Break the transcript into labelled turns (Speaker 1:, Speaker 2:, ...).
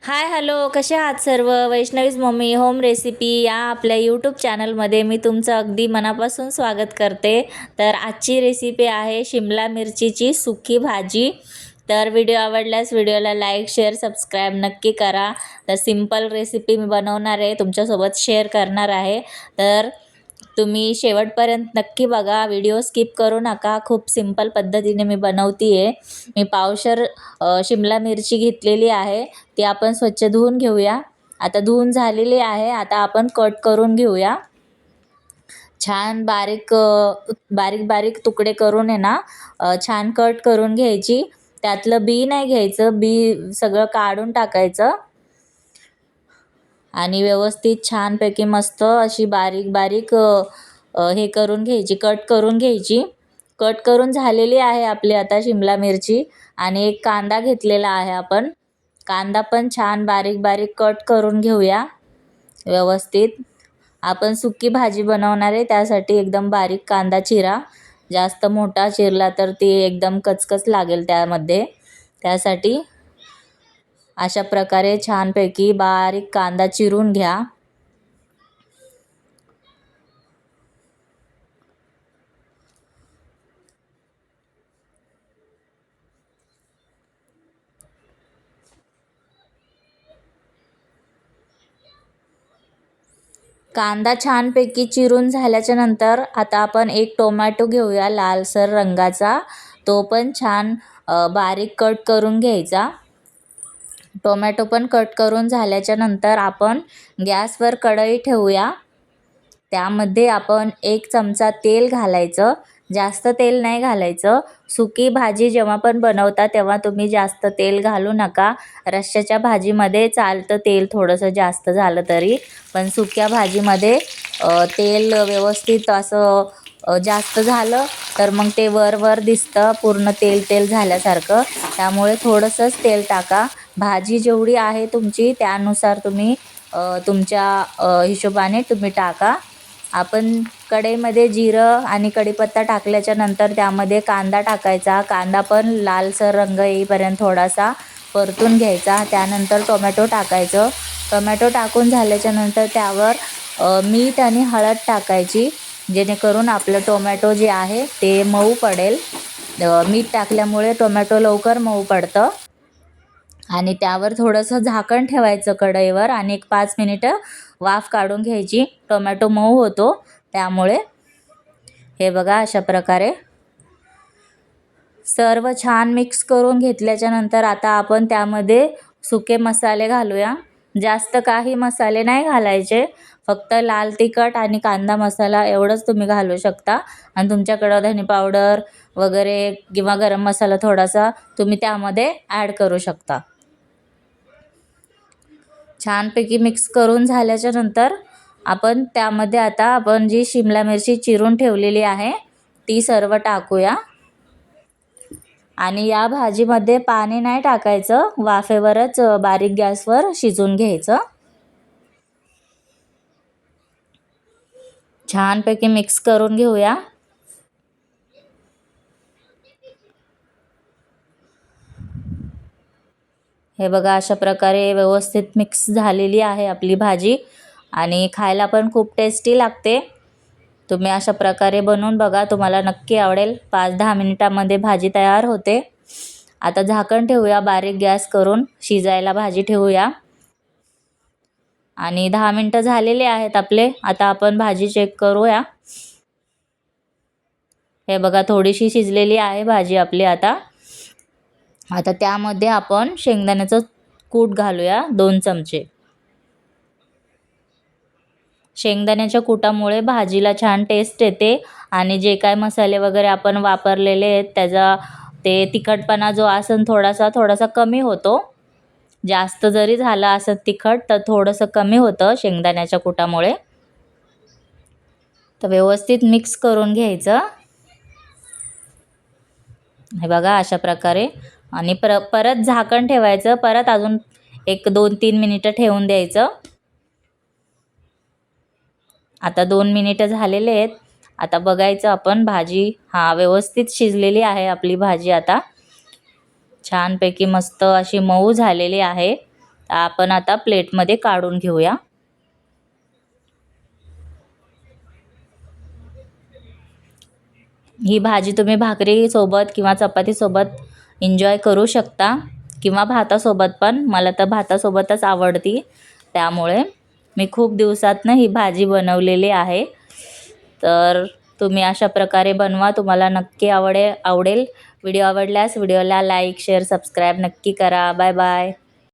Speaker 1: Hi hello, कसे आहात सर्व? वैष्णवीज मम्मी होम रेसिपी या आपल्या यूट्यूब चॅनलमध्ये मी तुमचं अगदी मनापासून स्वागत करते. तर आजची रेसिपी आहे शिमला मिरचीची सुकी भाजी. तर व्हिडिओ आवडल्यास व्हिडिओला लाईक शेअर सबस्क्राईब नक्की करा. तर सिंपल रेसिपी मी बनवणार आहे, तुमच्यासोबत शेअर करणार आहे. तर तुम्ही शेवटपर्यंत नक्की बघा, व्हिडिओ स्किप करू नका. खूप सिंपल पद्धतीने मी बनवती आहे. मी पावशर शिमला मिरची घेतलेली आहे, ती आपण स्वच्छ धुवून घेऊया. आता धुवून झालेली आहे. आता आपण कट करून घेऊया. छान बारीक बारीक बारीक तुकडे करून आहे ना, छान कट करून घ्यायची. त्यातलं बी नाही घ्यायचं, बी सगळं काढून टाकायचं आणि व्यवस्थित छानपैकी मस्त अशी बारीक बारीक हे करून घ्यायची, कट करून घ्यायची. कट करून झालेली आहे आपली आता शिमला मिरची. आणि एक कांदा घेतलेला आहे आपण. कांदा पण छान बारीक बारीक कट करून घेऊया व्यवस्थित. आपण सुकी भाजी बनवणार आहे, त्यासाठी एकदम बारीक कांदा चिरा. जास्त मोठा चिरला तर ती एकदम कचकच लागेल त्यामध्ये. त्यासाठी अशा प्रकारे छानपैकी बारीक कांदा चिरून घ्या. कांदा छानपैकी चिरून झाल्याच्या नंतर आता आपण एक टोमॅटो घेऊया लालसर रंगाचा. तो पण छान बारीक कट करून घ्यायचा. टोमॅटो पण कट करून झाल्याच्या नंतर आपण गॅसवर कढई ठेवूया. त्यामध्ये आपण 1 चमचा तेल घालायचं. जास्त तेल नाही घालायचं. सुकी भाजी जेव्हा पण बनवता तेव्हा तुम्ही जास्त तेल घालू नका. रश्श्याच्या भाजीमध्ये चालतं तेल थोडंसं जास्त झालं तरी, पण सुक्या भाजीमध्ये तेल व्यवस्थित असं जास्त झालं तर मग ते वर दिसतं पूर्ण तेल तेल झाल्यासारखं. त्यामुळे थोडंसंच तेल टाका. भाजी जेवढी आहे तुमची त्यानुसार तुम्ही तुमच्या हिशोबाने तुम्ही टाका. आपण कढईमध्ये जिरं आणि कढीपत्ता टाकल्याच्या नंतर त्यामध्ये कांदा टाकायचा. कांदा पण लालसर रंग येईपर्यंत थोडासा परतून घ्यायचा. त्यानंतर टोमॅटो टाकायचं. टोमॅटो टाकून झाल्याच्या नंतर त्यावर मीठ आणि हळद टाकायची, जेणेकरून आपलं टोमॅटो जे आहे ते मऊ पडेल. मीठ टाकल्यामुळे टोमॅटो लवकर मऊ पडतं. आणि त्यावर थोडंसं झाकण ठेवायचं कढईवर आणि एक 5 मिनिटं वाफ काढून घ्यायची. टोमॅटो मऊ होतो त्यामुळे. हे बघा अशा प्रकारे सर्व छान मिक्स करून घेतल्याच्या नंतर आता आपण त्यामध्ये सुके मसाले घालूया. जास्त काही मसाले नाही घालायचे, फक्त लाल तिखट आणि कांदा मसाला एवढंच तुम्ही घालू शकता. आणि तुमच्याकडं धने पावडर वगैरे किंवा गरम मसाला थोडासा तुम्ही त्यामध्ये ॲड करू शकता. छानपैकी मिक्स करून झाल्याच्या नंतर आपण त्यामध्ये आता आपण जी शिमला मिरची चिरून ठेवलेली आहे ती सर्व टाकूया. आणि या भाजीमध्ये पाणी नाही टाकायचं, वाफेवरच बारीक गॅसवर शिजवून घ्यायचं. छानपैकी मिक्स करून घेऊया. हे बघा अशा प्रकारे व्यवस्थित मिक्स झालेली आहे आपली भाजी आणि खायला पण खूप टेस्टी लागते. तुम्ही अशा प्रकारे बनवून बघा, तुम्हाला नक्की आवडेल. 5-10 मिनिटांमध्ये भाजी तयार होते. आता झाकण ठेवूया, बारीक गॅस करून शिजायला भाजी ठेवूया. आणि 10 मिनिटं झालेले आहेत आपले. आता आपण भाजी चेक करूया. हे बघा थोडीशी शिजलेली आहे भाजी आपली आता. आता त्यामध्ये आपण शेंगदाण्याचं कूट घालूया 2 चमचे. शेंगदाण्याच्या कुटामुळे भाजीला छान टेस्ट येते आणि जे काय मसाले वगैरे आपण वापरलेले आहेत त्याचा ते तिखटपणा जो असेल थोडासा कमी होतो. जास्त जरी झाला असं तिखट तर थोडंसं कमी होतं शेंगदाण्याच्या कुटामुळे. तर व्यवस्थित मिक्स करून घ्यायचं. हे बघा अशा प्रकारे. आणि परत झाकण ठेवायचं. परत अजून एक 2-3 मिनिटं ठेवून द्यायचं. आता 2 मिनिटं झालेले आहेत. आता बघायचं आपण भाजी व्यवस्थित शिजलेली आहे आपली भाजी आता. छानपैकी मस्त अशी मऊ झालेली आहे. आपण आता प्लेटमध्ये काढून घेऊया. ही भाजी तुम्ही भाकरीसोबत किंवा चपातीसोबत एन्जॉय करू शकता किंवा भातासोबत पण. मला तर भातासोबतच आवडती, त्यामुळे मी खूप दिवसातनं ही भाजी बनवलेली आहे. तर तुम्ही अशा प्रकारे बनवा, तुम्हाला नक्की आवडेल. व्हिडिओ आवडल्यास व्हिडिओला लाईक शेअर सबस्क्राईब नक्की करा. Bye bye.